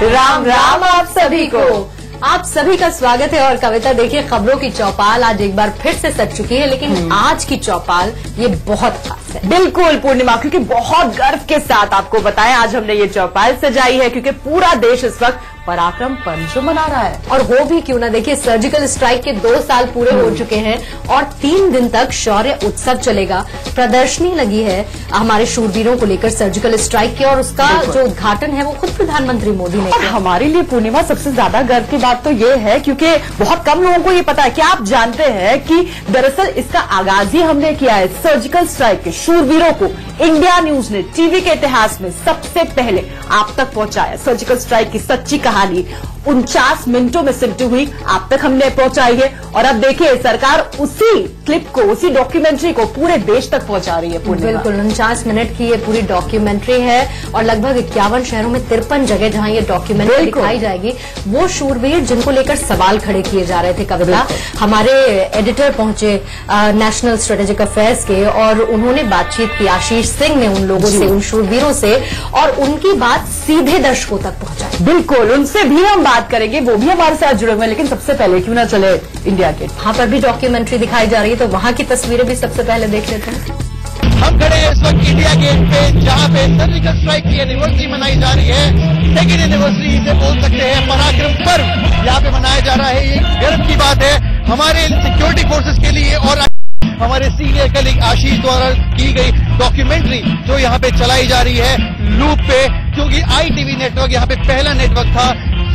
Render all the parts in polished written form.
राम राम आप सभी को। आप सभी का स्वागत है। और कविता देखिए, खबरों की चौपाल आज एक बार फिर से सज चुकी है, लेकिन आज की चौपाल ये बहुत खास है। बिल्कुल पूर्णिमा, क्योंकि बहुत गर्व के साथ आपको बताएं आज हमने ये चौपाल सजाई है, क्योंकि पूरा देश इस वक्त पराक्रम पर्व मना रहा है। और हो भी क्यों ना, देखिए सर्जिकल स्ट्राइक के 2 साल पूरे हो चुके हैं और 3 दिन तक शौर्य उत्सव चलेगा। प्रदर्शनी लगी है हमारे शूरवीरों को लेकर सर्जिकल स्ट्राइक की, और उसका जो उद्घाटन है वो खुद प्रधानमंत्री मोदी ने किया। हमारे लिए पूर्णिमा सबसे ज्यादा गर्व की बात तो ये है, क्योंकि बहुत कम लोगों को ये पता है। क्या आप जानते हैं कि दरअसल इसका आगाज ही हमने किया है सर्जिकल स्ट्राइक के शूरवीरों को इंडिया न्यूज ने टीवी के इतिहास में सबसे पहले आप तक पहुंचाया। सर्जिकल स्ट्राइक की सच्ची कहानी 49 मिनटों में सिमटी हुई आप तक हमने पहुंचाई है। और अब देखिए सरकार उसी क्लिप को, उसी डॉक्यूमेंट्री को पूरे देश तक पहुंचा रही है। बिल्कुल 49 मिनट की ये पूरी डॉक्यूमेंट्री है और लगभग 51 शहरों में 53 जगह जहां ये डॉक्यूमेंट्री दिखाई जाएगी। वो शूरवीर जिनको लेकर सवाल खड़े किए जा रहे थे कविता, हमारे एडिटर पहुंचे नेशनल स्ट्रेटेजिक अफेयर्स के, और उन्होंने बातचीत की आशीष सिंह ने उन लोगों से, उन शूरवीरों से, और उनकी बात सीधे दर्शकों तक पहुंचाई। बिल्कुल उनसे भी हम बात करेंगे, वो भी हमारे साथ जुड़े हुए हैं। लेकिन सबसे पहले क्यों ना चले इंडिया गेट, वहां पर भी डॉक्यूमेंट्री दिखाई जा रही है, तो वहां की तस्वीरें भी सबसे पहले देख लेते हैं। हम खड़े हैं इस वक्त इंडिया गेट पे, जहां पे सर्जिकल स्ट्राइक की एनिवर्सरी मनाई जा रही है। सेकेंड एनिवर्सरी इसे बोल सकते हैं, पराक्रम पर्व यहाँ पे मनाया जा रहा है। ये गर्व की बात है हमारे सिक्योरिटी फोर्सेस के लिए और हमारे सीनियर कलीग आशीष द्वारा की गई डॉक्यूमेंट्री जो यहाँ पे चलाई जा रही है लूप पे, क्योंकि ITV नेटवर्क यहाँ पे पहला नेटवर्क था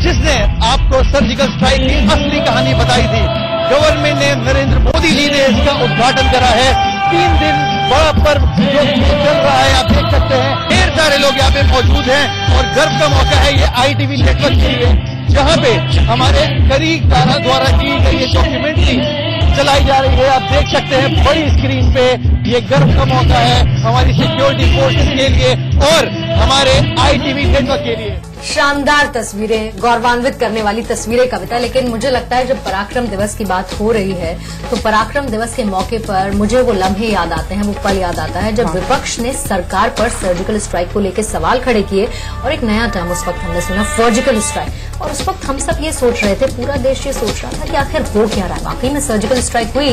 जिसने आपको सर्जिकल स्ट्राइक की असली कहानी बताई थी। गवर्नमेंट ने, नरेंद्र मोदी जी ने इसका उद्घाटन करा है। 3 दिन बड़ा पर्व जो चल रहा है, आप देख सकते हैं ढेर सारे लोग यहाँ पे मौजूद हैं और गर्व का मौका है ये ITV नेटवर्क के लिए, जहाँ पे हमारे करीब द्वारा की गई ये डॉक्यूमेंट्री चलाई जा रही है। आप देख सकते हैं बड़ी स्क्रीन पे, ये गर्व का मौका है हमारी सिक्योरिटी फोर्सेस के लिए और हमारे ITV नेटवर्क के लिए। शानदार तस्वीरें, गौरवान्वित करने वाली तस्वीरें कविता। लेकिन मुझे लगता है जब पराक्रम दिवस की बात हो रही है तो पराक्रम दिवस के मौके पर मुझे वो लम्हे याद आते हैं, वो पल याद आता है जब विपक्ष ने सरकार पर सर्जिकल स्ट्राइक को लेकर सवाल खड़े किए और एक नया टर्म उस वक्त हमने सुना, सर्जिकल स्ट्राइक। और उस वक्त हम सब ये सोच रहे थे, पूरा देश ये सोच रहा था कि आखिर हो क्या रहा है, वाकई में सर्जिकल स्ट्राइक हुई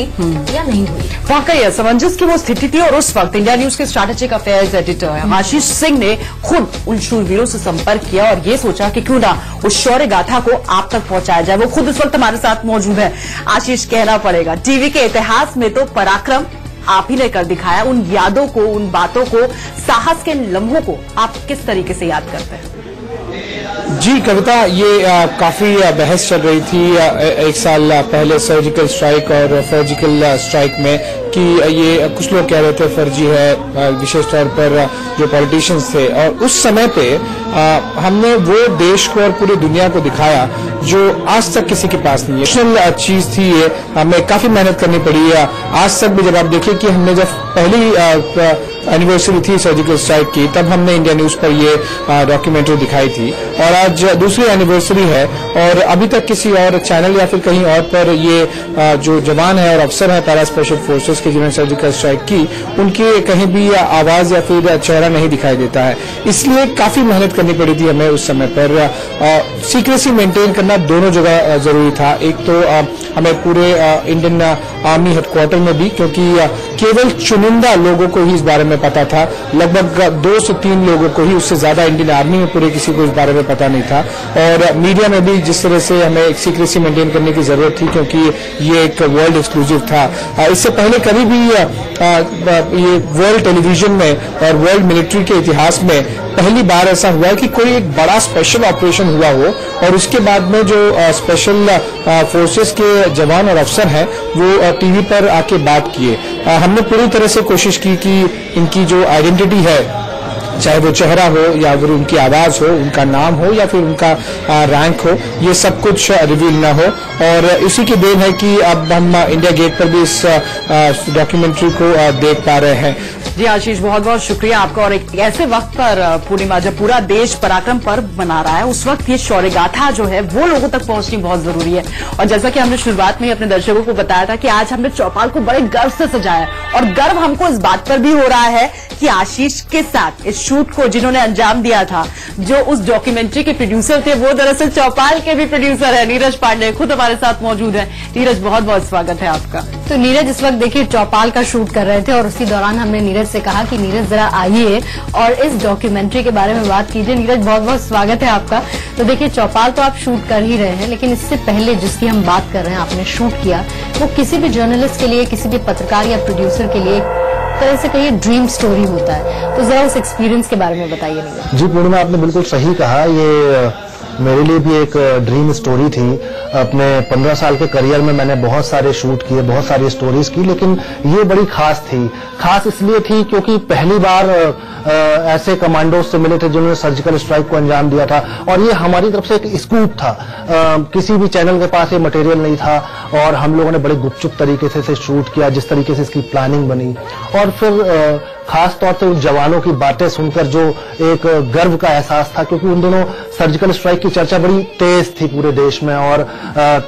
या नहीं हुई। वाकई असमंजस की वो स्थिति थी। और उस वक्त इंडिया न्यूज के strategic affairs editor Ashish Singh ने खुद उन शूरवीरों से संपर्क किया और ये सोचा कि क्यों ना उस शौर्य गाथा को आप तक पहुंचाया जाए। वो खुद उस वक्त हमारे साथ मौजूद है। आशीष, कहना पड़ेगा टीवी के इतिहास में तो पराक्रम आप ही ने कर दिखाया। उन यादों को, उन बातों को, साहस के लम्हों को आप किस तरीके से याद करते हैं? जी कविता, ये काफी बहस चल रही थी 1 साल पहले सर्जिकल स्ट्राइक और सर्जिकल स्ट्राइक में कि ये कुछ लोग कह रहे थे फर्जी है, विशेष तौर पर जो पॉलिटिशियंस थे। और उस समय पे हमने वो देश को और पूरी दुनिया को दिखाया जो आज तक किसी के पास नहीं है। नेशनल चीज थी ये, हमें काफी मेहनत करनी पड़ी है। आज तक भी जब आप देखिए कि हमने जब पहली एनिवर्सरी थी सर्जिकल स्ट्राइक की, तब हमने इंडिया न्यूज पर ये डॉक्यूमेंट्री दिखाई थी, और आज दूसरी एनिवर्सरी है और अभी तक किसी और चैनल या फिर कहीं और पर ये जो जवान है और अफसर है पैरा स्पेशल फोर्सेस के जिन्होंने सर्जिकल स्ट्राइक की, उनके कहीं भी आवाज या फिर चेहरा नहीं दिखाई देता है। इसलिए काफी मेहनत करनी पड़ी थी हमें उस समय पर। सीक्रेसी मेंटेन करना दोनों जगह जरूरी था। एक तो हमें पूरे इंडियन आर्मी हेडक्वार्टर में भी, क्योंकि केवल चुनिंदा लोगों को ही इस बारे में पता था, लगभग 2 से 3 लोगों को ही, उससे ज्यादा इंडियन आर्मी में पूरे किसी को इस बारे में पता नहीं था। और मीडिया में भी जिस तरह से हमें एक सीक्रेसी मेंटेन करने की जरूरत थी, क्योंकि ये एक वर्ल्ड एक्सक्लूसिव था। इससे पहले कभी भी ये वर्ल्ड टेलीविजन में और वर्ल्ड मिलिट्री के इतिहास में पहली बार ऐसा हुआ है कि कोई एक बड़ा स्पेशल ऑपरेशन हुआ हो और उसके बाद में जो स्पेशल फोर्सेस के जवान और अफसर हैं वो टीवी पर आके बात किए। हमने पूरी तरह से कोशिश की कि इनकी जो आइडेंटिटी है, चाहे वो चेहरा हो या फिर उनकी आवाज हो, उनका नाम हो या फिर उनका रैंक हो, ये सब कुछ रिवील न हो। और इसी की देन है कि अब हम इंडिया गेट पर भी इस डॉक्यूमेंट्री को देख पा रहे हैं। जी आशीष, बहुत बहुत शुक्रिया आपका। और एक ऐसे वक्त पर पूर्णिमा, जब पूरा देश पराक्रम पर्व मना रहा है, उस वक्त ये शौर्य गाथा जो है वो लोगों तक पहुंचनी बहुत जरूरी है। और जैसा कि हमने शुरुआत में ही अपने दर्शकों को बताया था कि आज हमने चौपाल को बड़े गर्व से सजाया, और गर्व हमको इस बात पर भी हो रहा है कि आशीष के साथ इस शूट को जिन्होंने अंजाम दिया था, जो उस डॉक्यूमेंट्री के प्रोड्यूसर थे, वो दरअसल चौपाल के भी प्रोड्यूसर है। नीरज पांडे खुद हमारे साथ मौजूद है। नीरज, बहुत बहुत स्वागत है आपका। तो नीरज इस वक्त देखिए चौपाल का शूट कर रहे थे, और उसी दौरान हमने नीरज से कहा कि नीरज जरा आइए और इस डॉक्यूमेंट्री के बारे में बात कीजिए। नीरज, बहुत बहुत स्वागत है आपका। तो देखिए चौपाल तो आप शूट कर ही रहे हैं, लेकिन इससे पहले जिसकी हम बात कर रहे हैं, आपने शूट किया, वो किसी भी जर्नलिस्ट के लिए, किसी भी पत्रकार या प्रोड्यूसर के लिए तरह से कहिए ड्रीम स्टोरी होता है। तो जरा उस एक्सपीरियंस के बारे में बताइए नीरज। जी पूर्णिमा, आपने बिल्कुल सही कहा। ये मेरे लिए भी एक ड्रीम स्टोरी थी। अपने 15 साल के करियर में मैंने बहुत सारे शूट किए, बहुत सारी स्टोरीज की, लेकिन ये बड़ी खास थी। खास इसलिए थी क्योंकि पहली बार ऐसे कमांडोज से मिले थे जिन्होंने सर्जिकल स्ट्राइक को अंजाम दिया था, और ये हमारी तरफ से एक स्कूप था। किसी भी चैनल के पास ये मटेरियल नहीं था, और हम लोगों ने बड़े गुपचुप तरीके से इसे शूट किया, जिस तरीके से इसकी प्लानिंग बनी। और फिर खास तौर से उन जवानों की बातें सुनकर जो एक गर्व का एहसास था, क्योंकि उन दिनों सर्जिकल स्ट्राइक की चर्चा बड़ी तेज थी पूरे देश में, और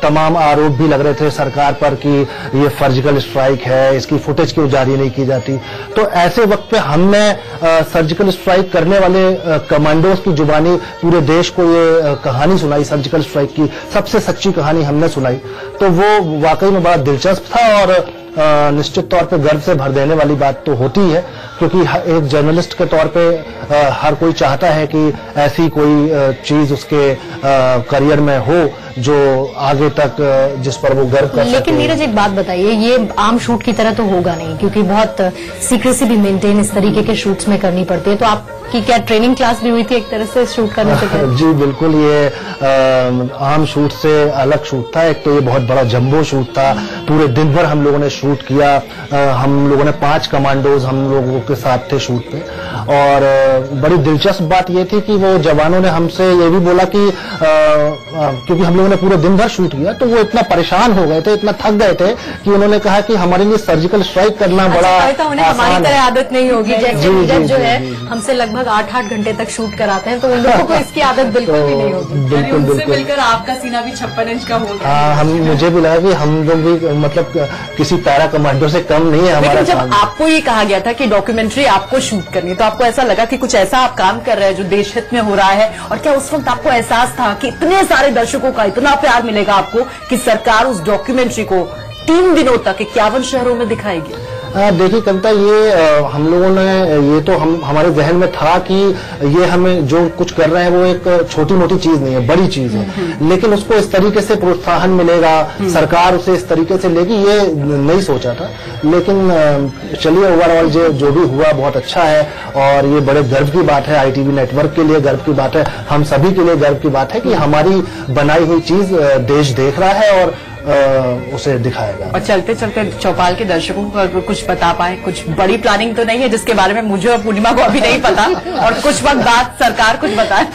तमाम आरोप भी लग रहे थे सरकार पर कि ये सर्जिकल स्ट्राइक है, इसकी फुटेज क्यों जारी नहीं की जाती। तो ऐसे वक्त पे हमने सर्जिकल स्ट्राइक करने वाले कमांडोज की जुबानी पूरे देश को ये कहानी सुनाई, सर्जिकल स्ट्राइक की सबसे सच्ची कहानी हमने सुनाई। तो वो वाकई में बड़ा दिलचस्प था, और निश्चित तौर पे गर्व से भर देने वाली बात तो होती है, क्योंकि एक जर्नलिस्ट के तौर पे हर कोई चाहता है कि ऐसी कोई चीज उसके करियर में हो जो आगे तक जिस पर वो गर्व कर सके। लेकिन नीरज एक बात बताइए, ये आम शूट की तरह तो होगा नहीं, क्योंकि बहुत सीक्रेसी भी मेंटेन इस तरीके के शूट्स में करनी पड़ती है। तो आपकी क्या ट्रेनिंग क्लास भी हुई थी एक तरह से शूट करने से पहले? जी बिल्कुल, ये आम शूट से अलग शूट था। एक तो ये बहुत बड़ा जंबो शूट था, पूरे दिन भर हम लोगों ने शूट किया। हम लोगों ने 5 कमांडोज हम लोगों के साथ थे शूट पे, और बड़ी दिलचस्प बात ये थी कि वो जवानों ने हमसे ये भी बोला कि क्योंकि हम लोगों ने पूरे दिन भर शूट किया, तो वो इतना परेशान हो गए थे, इतना थक गए थे कि उन्होंने कहा कि हमारे लिए सर्जिकल स्ट्राइक करना बड़ा उन्हें हमारी तरह आदत नहीं होगी। जैसे नीरज जो है हमसे लगभग 8-8 घंटे तक शूट कराते हैं, तो उन लोगों को इसकी आदत बिल्कुल भी नहीं होगी। बिल्कुल बिल्कुल। मिलकर आपका सीना भी 56 इंच का हो गया। हाँ, मुझे भी लगा कि हम लोग भी मतलब किसी पैरा कमांडो से कम नहीं है हमारा। लेकिन जब आपको ये कहा गया था कि डॉक्यूमेंट्री आपको शूट करनी है, तो आपको ऐसा लगा कि कुछ ऐसा आप काम कर रहे हैं जो देश हित में हो रहा है? और क्या उस वक्त आपको एहसास था कि इतने सारे दर्शकों का इतना प्यार मिलेगा आपको कि सरकार उस डॉक्यूमेंट्री को 3 दिनों तक 51 शहरों में दिखाएगी? देखिए कविता, ये हम लोगों ने ये तो हमारे जहन में था कि ये हमें जो कुछ कर रहे हैं वो एक छोटी मोटी चीज नहीं है, बड़ी चीज है, लेकिन उसको इस तरीके से प्रोत्साहन मिलेगा, सरकार उसे इस तरीके से लेगी, ये नहीं सोचा था। लेकिन चलिए, ओवरऑल जो भी हुआ बहुत अच्छा है, और ये बड़े गर्व की बात है। ITV नेटवर्क के लिए गर्व की बात है, हम सभी के लिए गर्व की बात है कि हमारी बनाई हुई चीज देश देख रहा है और उसे दिखाएगा। और चलते चलते चौपाल के दर्शकों को कुछ बता पाए, कुछ बड़ी प्लानिंग तो नहीं है जिसके बारे में मुझे और पूर्णिमा को अभी नहीं पता, और कुछ वक्त बाद सरकार कुछ बताए?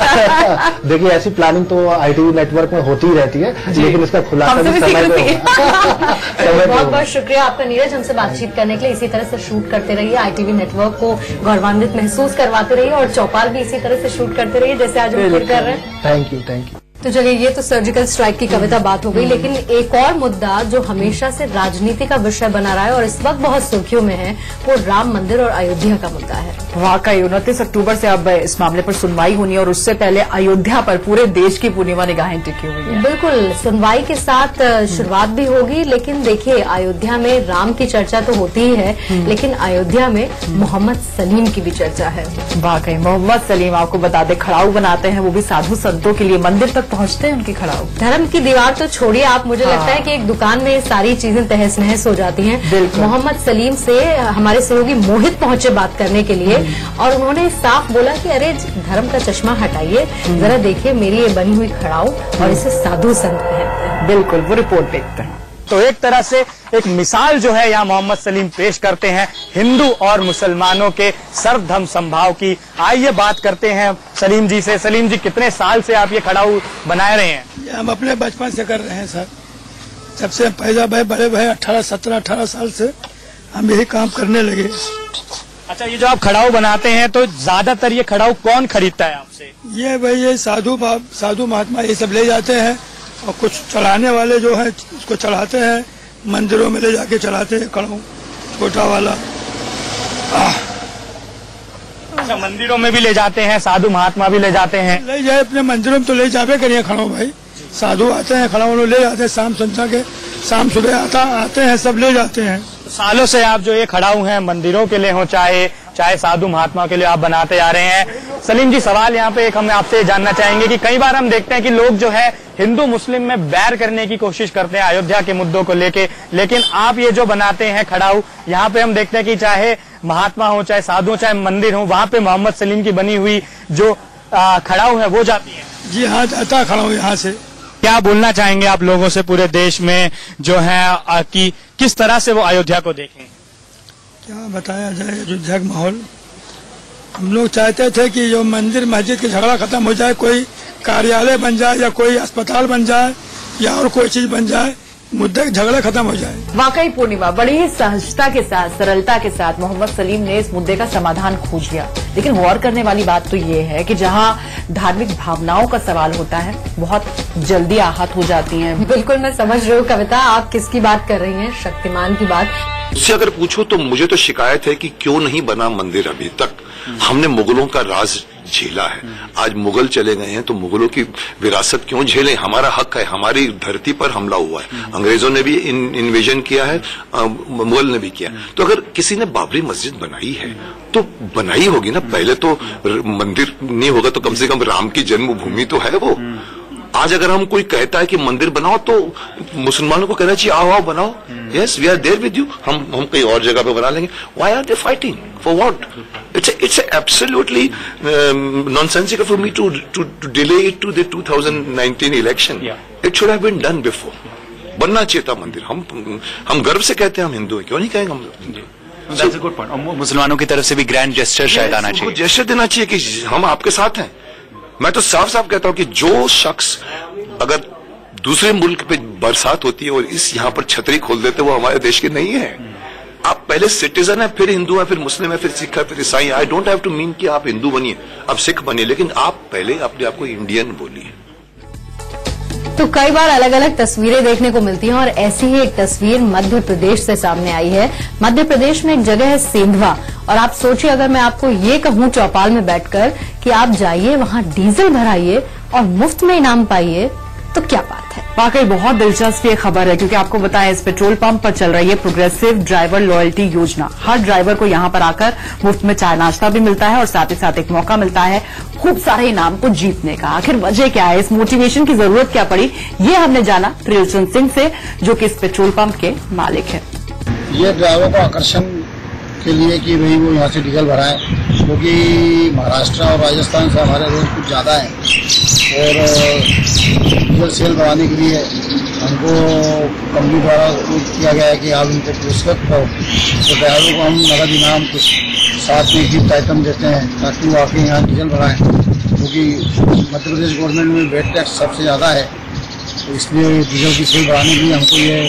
देखिए, ऐसी प्लानिंग तो ITV नेटवर्क में होती ही रहती है, लेकिन इसका खुलासा भी समय पे बहुत बहुत शुक्रिया आपका नीरज, हमसे बातचीत करने के लिए। इसी तरह से शूट करते रहिए, ITV नेटवर्क को गौरवान्वित महसूस करवाते रहिए, और चौपाल भी इसी तरह से शूट करते रहिए जैसे आज हम कर रहे हैं। Thank you, thank you. तो चलिए, ये तो सर्जिकल स्ट्राइक की कविता बात हो गई, लेकिन एक और मुद्दा जो हमेशा से राजनीति का विषय बना रहा है और इस वक्त बहुत सुर्खियों में है, वो राम मंदिर और अयोध्या का मुद्दा है। वाकई 29 अक्टूबर से अब इस मामले पर सुनवाई होनी है, और उससे पहले अयोध्या पर पूरे देश की पूर्णिमा निगाहें टिकी हुई है। बिल्कुल, सुनवाई के साथ शुरुआत भी होगी, लेकिन देखिए अयोध्या में राम की चर्चा तो होती ही है, लेकिन अयोध्या में मोहम्मद सलीम की भी चर्चा है। वाकई मोहम्मद सलीम, आपको बता दें, खड़ाऊ बनाते हैं, वो भी साधु संतों के लिए, मंदिर तक पहुंचते हैं उनकी खड़ाऊ। धर्म की दीवार तो छोड़िए आप, मुझे लगता है कि एक दुकान में सारी चीजें तहस नहस हो जाती हैं। मोहम्मद सलीम से हमारे सहयोगी मोहित पहुंचे बात करने के लिए, और उन्होंने साफ बोला कि अरे धर्म का चश्मा हटाइए, जरा देखिए मेरी ये बनी हुई खड़ाऊ, और इसे साधु संत कहते हैं। बिल्कुल, वो रिपोर्ट देखते हैं। तो एक तरह से एक मिसाल जो है यहाँ मोहम्मद सलीम पेश करते हैं हिंदू और मुसलमानों के सर्वधर्म समभाव की। आइए बात करते हैं सलीम जी से। सलीम जी, कितने साल से आप ये खड़ाऊ बना रहे हैं? हम अपने बचपन से कर रहे हैं सर। जब से पैदा भाई बड़े भाई 17-18 साल से हम यही काम करने लगे। अच्छा, ये जो आप खड़ाऊ बनाते हैं तो ज्यादातर ये खड़ाऊ कौन खरीदता है आपसे? ये भाई ये साधु महात्मा ये सब ले जाते हैं और कुछ चढ़ाने वाले जो है उसको चढ़ाते हैं, मंदिरों में ले जाके चढ़ाते हैं खड़ाऊ छोटा वाला। अच्छा, मंदिरों में भी ले जाते हैं, साधु महात्मा भी ले जाते हैं? ले जाए अपने मंदिरों में तो ले जावे करिए खड़ाऊ भाई, साधु आते हैं खड़ाऊ ले जाते हैं, शाम संध्या के शाम सुबह आते हैं सब ले जाते हैं। सालों से आप जो ये खड़ाऊ हैं मंदिरों के लिए हो चाहे साधु महात्मा के लिए आप बनाते आ रहे हैं। सलीम जी, सवाल यहाँ पे एक हम आपसे जानना चाहेंगे कि कई बार हम देखते हैं कि लोग जो है हिंदू मुस्लिम में बैर करने की कोशिश करते हैं अयोध्या के मुद्दों को लेके, लेकिन आप ये जो बनाते हैं खड़ाऊ, यहाँ पे हम देखते हैं कि चाहे महात्मा हो, चाहे साधु, चाहे मंदिर हो, वहाँ पे मोहम्मद सलीम की बनी हुई जो खड़ाऊ है वो जाती है। जी हाँ, जाता खड़ाऊ यहाँ से। क्या बोलना चाहेंगे आप लोगों से पूरे देश में जो है कि किस तरह से वो अयोध्या को देखें? क्या बताया जाए अयोध्या का माहौल। हम लोग चाहते थे कि जो मंदिर मस्जिद की झगड़ा खत्म हो जाए, कोई कार्यालय बन जाए या कोई अस्पताल बन जाए या और कोई चीज बन जाए, मुद्दे के झगड़ा खत्म हो जाए। वाकई पूर्णिमा, बड़ी ही सहजता के साथ, सरलता के साथ मोहम्मद सलीम ने इस मुद्दे का समाधान खोज लिया। लेकिन गौर करने वाली बात तो ये है कि जहां धार्मिक भावनाओं का सवाल होता है, बहुत जल्दी आहत हो जाती हैं। बिल्कुल, मैं समझ रही हूँ कविता, आप किसकी बात कर रही हैं, शक्तिमान की बात। उससे अगर पूछो तो मुझे तो शिकायत है कि क्यों नहीं बना मंदिर अभी तक। हमने मुगलों का राज झेला है, आज मुगल चले गए हैं तो मुगलों की विरासत क्यों झेलें? हमारा हक है, हमारी धरती पर हमला हुआ है, अंग्रेजों ने भी इन्वेजन किया है, मुगल ने भी किया। तो अगर किसी ने बाबरी मस्जिद बनाई है तो बनाई होगी ना, पहले तो मंदिर नहीं होगा तो कम से कम राम की जन्मभूमि तो है वो। आज अगर हम कोई कहता है कि मंदिर बनाओ तो मुसलमानों को कहना चाहिए आओ आओ बनाओ, yes we are there with you, हम कहीं और जगह पे बना लेंगे। Why are they fighting for what? It's absolutely nonsensical for me to delay it to the 2019 election. It should have been done before. बनना चाहिए था मंदिर। हम गर्व से कहते हैं हम हिंदू हैं, क्यों नहीं कहेंगे हम Hindu? That's a good point. और मुसलमानों की तरफ से भी ग्रैंड जेस्चर शायद आना चाहिए, जेस्चर देना चाहिए कि हम आपके साथ हैं। मैं तो साफ साफ कहता हूं कि जो शख्स अगर दूसरे मुल्क पे बरसात होती है और इस यहाँ पर छतरी खोल देते, वो हमारे देश के नहीं है। आप पहले सिटीजन है, फिर हिंदू है, फिर मुस्लिम है, फिर सिख है, फिर ईसाई। I don't have to mean कि आप हिंदू बनिए, अब सिख बनिए, लेकिन आप पहले अपने आप को इंडियन बोलिए। तो कई बार अलग अलग तस्वीरें देखने को मिलती हैं और ऐसी ही एक तस्वीर मध्य प्रदेश से सामने आई है। मध्य प्रदेश में एक जगह है सेंधवा, और आप सोचिए अगर मैं आपको ये कहूं चौपाल में बैठकर कि आप जाइए वहां डीजल भराइए और मुफ्त में इनाम पाइए, तो क्या बात है। वाकई बहुत दिलचस्प ये खबर है, क्योंकि आपको बताएं इस पेट्रोल पंप पर चल रही है प्रोग्रेसिव ड्राइवर लॉयल्टी योजना। हर ड्राइवर को यहां पर आकर मुफ्त में चाय नाश्ता भी मिलता है और साथ ही साथ एक मौका मिलता है खूब सारे इनाम को जीतने का। आखिर वजह क्या है, इस मोटिवेशन की जरूरत क्या पड़ी, ये हमने जाना त्रिलोचन सिंह से, जो कि इस पेट्रोल पंप के मालिक है। ये ड्राइवर को आकर्षण के लिए कि भाई वो यहाँ से डीजल भराए, क्योंकि महाराष्ट्र और राजस्थान से हमारे रेट कुछ ज़्यादा है और डीजल सेल बढ़ाने के लिए हमको कंपनी द्वारा किया गया है कि आप इनको पुरस्कृत करो। तो ड्राइवर को हम नगद इनाम कुछ साथ में गिफ्ट आइटम देते हैं ताकि वो आके यहाँ डीजल भराएं, क्योंकि मध्य प्रदेश गवर्नमेंट में वेट टैक्स सबसे ज़्यादा है, तो इसलिए डीजल की सेल बढ़ाने के लिए हमको ये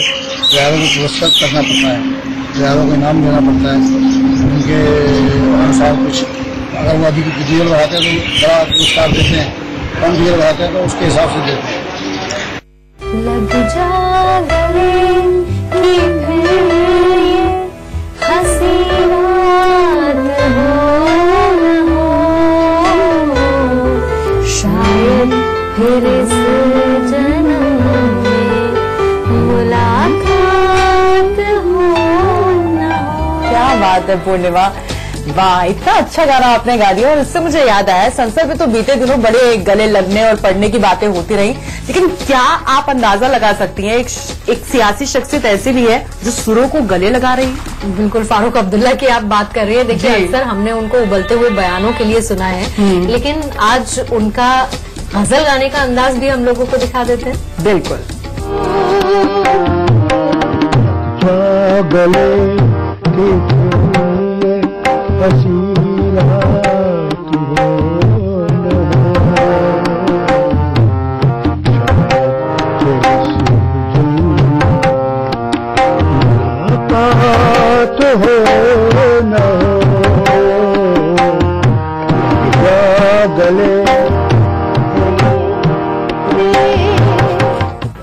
ड्राइवर को पुरस्कृत करना पड़ता है, ड्राइवर को इनाम देना पड़ता है। उनके अनुसार कुछ अगर वो अधिक डीजल बढ़ाते हैं तो बड़ा पुरस्कार देते हैं, कम डीजल बढ़ाते हैं तो उसके हिसाब से देते हैं। लग जा गले की भिड़िए, हंसी रात हो, शायद फिर इस जन्म में मुलाकात हो ना हो। क्या बात है पूर्णिमा, वाह, इतना अच्छा गाना आपने गा दिया। और इससे मुझे याद आया, संसद में तो बीते दिनों बड़े गले लगने और पढ़ने की बातें होती रही, लेकिन क्या आप अंदाजा लगा सकती हैं एक सियासी शख्सियत ऐसी भी है जो सुरों को गले लगा रही है? बिल्कुल, फारूक अब्दुल्ला की आप बात कर रही है। देखिए, अक्सर हमने उनको उबलते हुए बयानों के लिए सुना है, लेकिन आज उनका गजल गाने का अंदाज भी हम लोगों को दिखा देते हैं। बिल्कुल।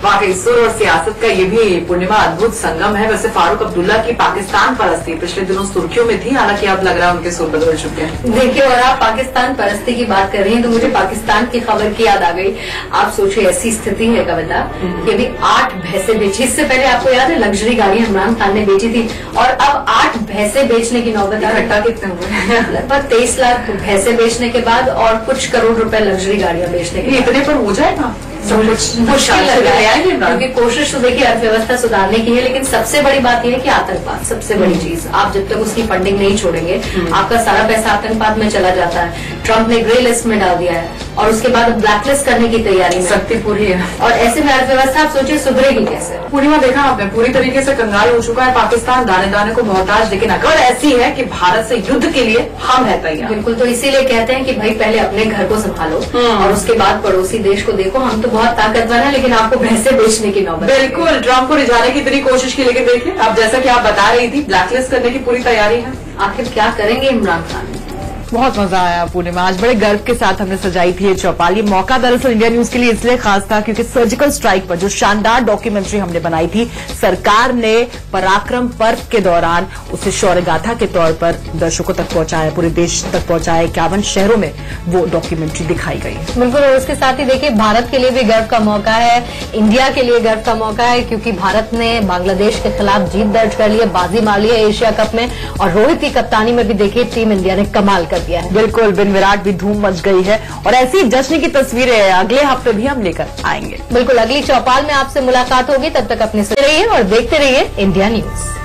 वाकई सुर और सियासत का ये भी पूर्णिमा अद्भुत संगम है। वैसे फारूक अब्दुल्ला की पाकिस्तान परस्ती पिछले दिनों सुर्खियों में थी, हालांकि अब लग रहा है उनके सुर बदल चुके हैं। देखिए, और आप पाकिस्तान परस्ती की बात कर रही हैं तो मुझे पाकिस्तान की खबर की याद आ गई। आप सोचिए, ऐसी स्थिति है कविता कि अभी 8 भैंसें बेची। इससे पहले आपको याद है लग्जरी गाड़ी इमरान खान ने बेची थी, और अब 8 भैंसें बेचने की नौबत आ इकट्ठा कितने हुए? लगभग 23 लाख भैंसें बेचने के बाद और कुछ करोड़ रुपए लग्जरी गाड़ियां बेचने के बाद। इतने पर हो जाएगा? मुश्किल लग रहा है, क्योंकि कोशिश तो देखिए अर्थव्यवस्था सुधारने की है, लेकिन सबसे बड़ी बात यह है कि आतंकवाद सबसे बड़ी चीज। आप जब तक उसकी फंडिंग नहीं छोड़ेंगे, आपका सारा पैसा आतंकवाद में चला जाता है। ट्रंप ने ग्रे लिस्ट में डाल दिया है और उसके बाद ब्लैक लिस्ट करने की तैयारी में शक्ति पूरी है, और ऐसे में अर्थव्यवस्था आप सोचिए सुधरेगी कैसे। पूर्णिमा देखा आपने, पूरी तरीके से कंगाल हो चुका है पाकिस्तान, दाने दाने को मोहताज। लेकिन अकड़ ऐसी है कि भारत से युद्ध के लिए हम है तैयार। बिल्कुल, तो इसीलिए कहते हैं कि भाई पहले अपने घर को संभालो और उसके बाद पड़ोसी देश को देखो। हम तो बहुत ताकतवर है, लेकिन आपको भैंसे बेचने की नौबत। बिल्कुल, ट्रंप को रिझाने की इतनी कोशिश की, लेकिन देखिए अब जैसा कि आप बता रही थी, ब्लैकलिस्ट करने की पूरी तैयारी है। आखिर क्या करेंगे इमरान खान? बहुत मजा आया पूर्णिमा, आज बड़े गर्व के साथ हमने सजाई थी ये चौपाल। ये मौका दरअसल इंडिया न्यूज के लिए इसलिए खास था क्योंकि सर्जिकल स्ट्राइक पर जो शानदार डॉक्यूमेंट्री हमने बनाई थी, सरकार ने पराक्रम पर्व के दौरान उसे शौर्य गाथा के तौर पर दर्शकों तक पहुंचाया, पूरे देश तक पहुंचाया। 51 शहरों में वो डॉक्यूमेंट्री दिखाई गई है। बिल्कुल, और उसके साथ ही देखिए भारत के लिए भी गर्व का मौका है, इंडिया के लिए गर्व का मौका है, क्योंकि भारत ने बांग्लादेश के खिलाफ जीत दर्ज कर ली है, बाजी मार ली है एशिया कप में, और रोहित की कप्तानी में भी देखिए टीम इंडिया ने कमाल कर दिया है। बिल्कुल, बिन विराट भी धूम मच गई है, और ऐसी जश्न की तस्वीरें अगले हफ्ते भी हम लेकर आएंगे। बिल्कुल, अगली चौपाल में आपसे मुलाकात होगी। तब तक अपने से रहिए और देखते रहिए इंडिया न्यूज।